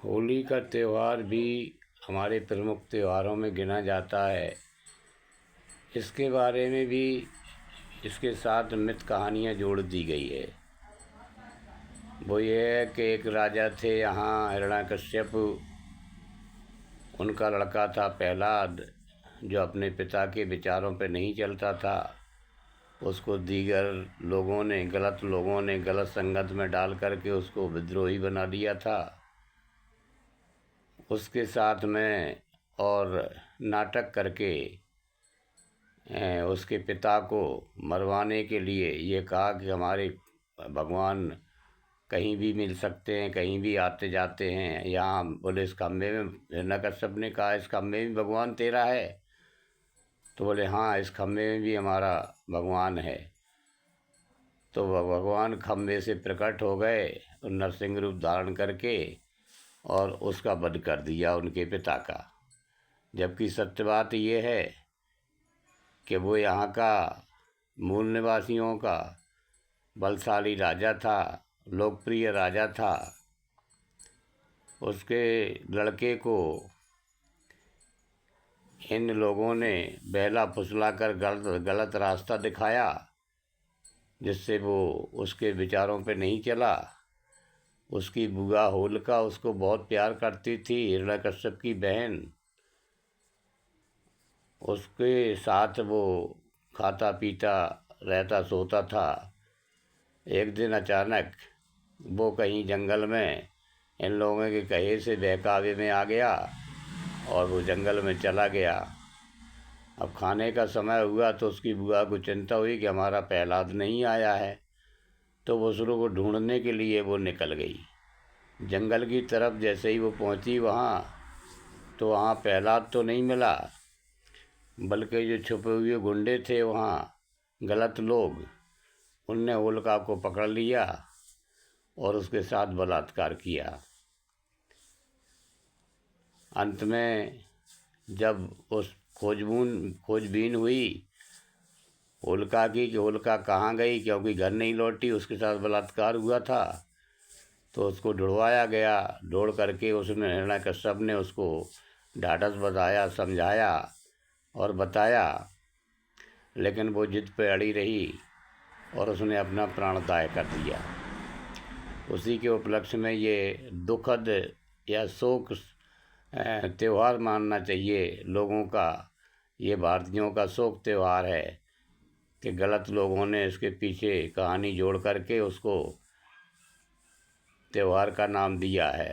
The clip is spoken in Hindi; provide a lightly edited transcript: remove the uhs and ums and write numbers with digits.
होली का त्यौहार भी हमारे प्रमुख त्योहारों में गिना जाता है। इसके बारे में भी इसके साथ मिथ कहानियाँ जोड़ दी गई है। वो ये है कि एक राजा थे यहाँ हिरण्यकश्यप, उनका लड़का था प्रहलाद, जो अपने पिता के विचारों पे नहीं चलता था। उसको दीगर गलत लोगों ने गलत संगत में डाल करके उसको विद्रोही बना दिया था। उसके साथ में और नाटक करके उसके पिता को मरवाने के लिए ये कहा कि हमारे भगवान कहीं भी मिल सकते हैं, कहीं भी आते जाते हैं। यहाँ बोले इस खम्भे में, हिरण्यकश्यप ने कहा इस खम्भे में भगवान तेरा है? तो बोले हाँ, इस खम्भे में भी हमारा भगवान है। तो वह भगवान खम्भे से प्रकट हो गए और नरसिंह रूप धारण करके और उसका वध कर दिया उनके पिता का। जबकि सत्य बात ये है कि वो यहाँ का मूल निवासियों का बलशाली राजा था, लोकप्रिय राजा था। उसके लड़के को इन लोगों ने बहला फुसला कर गलत रास्ता दिखाया, जिससे वो उसके विचारों पे नहीं चला। उसकी बुआ होलिका उसको बहुत प्यार करती थी, हिरण्यकश्यप की बहन। उसके साथ वो खाता पीता रहता, सोता था। एक दिन अचानक वो कहीं जंगल में इन लोगों के कहे से बहकावे में आ गया और वो जंगल में चला गया। अब खाने का समय हुआ तो उसकी बुआ को चिंता हुई कि हमारा प्रहलाद नहीं आया है। तो वो उसको को ढूंढने के लिए वो निकल गई जंगल की तरफ। जैसे ही वो पहुंची वहाँ, तो वहाँ प्रहलाद तो नहीं मिला, बल्कि जो छुपे हुए गुंडे थे वहाँ, गलत लोग, उनने होलिका को पकड़ लिया और उसके साथ बलात्कार किया। अंत में जब उस खोजबीन हुई होलिका की कि होलिका कहाँ गई, क्योंकि घर नहीं लौटी, उसके साथ बलात्कार हुआ था, तो उसको ढूंढवाया गया। ढूंढ करके उसने हिरण्यकश्यप ने उसको ढाढ़स बंधाया, समझाया और बताया, लेकिन वो जिद पे अड़ी रही और उसने अपना प्राणदाय कर दिया। उसी के उपलक्ष्य में ये दुखद या शोक त्यौहार मानना चाहिए लोगों का। ये भारतीयों का शोक त्यौहार है कि गलत लोगों ने इसके पीछे कहानी जोड़ करके उसको त्यौहार का नाम दिया है।